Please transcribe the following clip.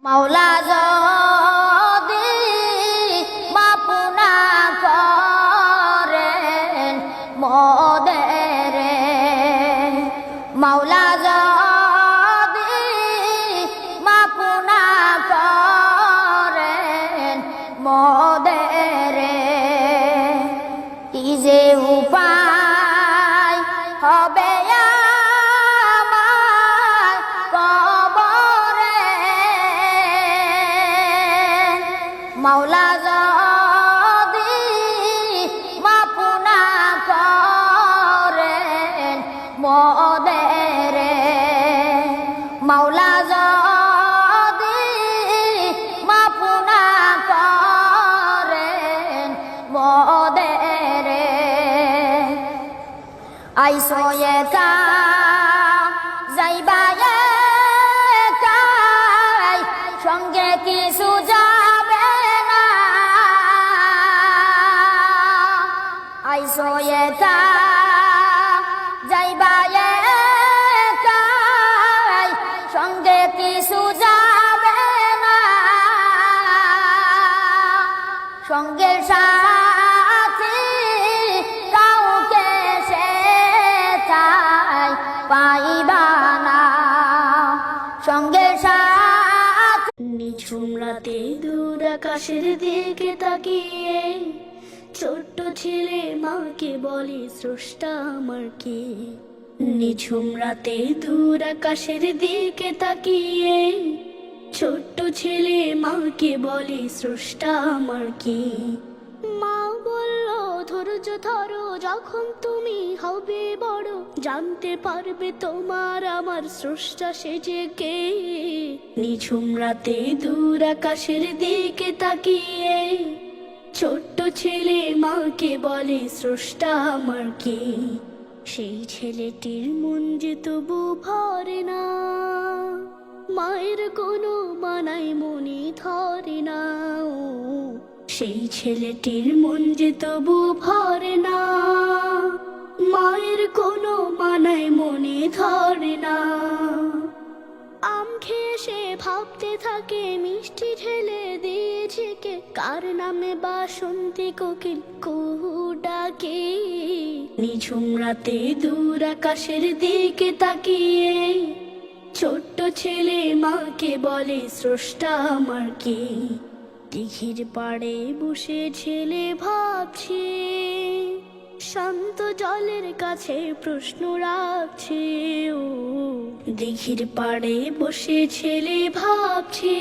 মাওলা যদি মাফ না করেন মোদের, মাওলা যদি মাফ না করেন মোদের, কি যে উপায় হবে আমার কবরে, মাওলা যদি মাফ না করেন মোদের, মাওলা যদি মাফ না করেন মোদের, আইসো একা যাইবা একাই, সঙ্গে কিছু যাবে না, আইসো একা যাইবা একাই, সঙ্গে কিছু যাবে না, সঙ্গে সাথী কাউকে সে তাই পাইবা না, সঙ্গে সাথী। নিঝুম রাতে দূর আকাশের দিকে তাকিয়ে ছোট্ট ছেলে মাকে বলে স্রষ্টা আমার কে। নিঝুম রাতে দূর আকাশের দিকে তাকিয়ে ছোট্ট ছেলে মাকে বলে স্রষ্টা আমার কে। মা বলল ধৈর্য ধরো, যখন তুমি হবে বড় জানতে পারবে তোমার আমার স্রষ্টা সে যে কে। নিঝুম রাতে দূর আকাশের দিকে তাকিয়ে ছোট্ট ছেলে মাকে বলে স্রষ্টা আমার কে। সেই ছেলেটির মন যে তবু ভরে না, মায়ের কোনো মানায় মনে ধরে না, সেই ছেলেটির মন যে তবু ভরে না, মায়ের কোনো মানায় মনে ধরে না। আম খেয়ে সে ভাবতে থাকে মিষ্টি ঢেলে দিয়েছে কে, কার নামে বাসন্তী কোকিল কুহু ডাকে। নিঝুম রাতে দূর আকাশের দিকে তাকিয়ে ছোট্ট ছেলে মাকে বলে স্রষ্টা আমার কে। দিঘির পাড়ে বসে ছেলে ভাবছে, শান্ত জলের কাছে প্রশ্ন রাখছে, ও দিঘির পাড়ে বসে ছেলে ভাবছে।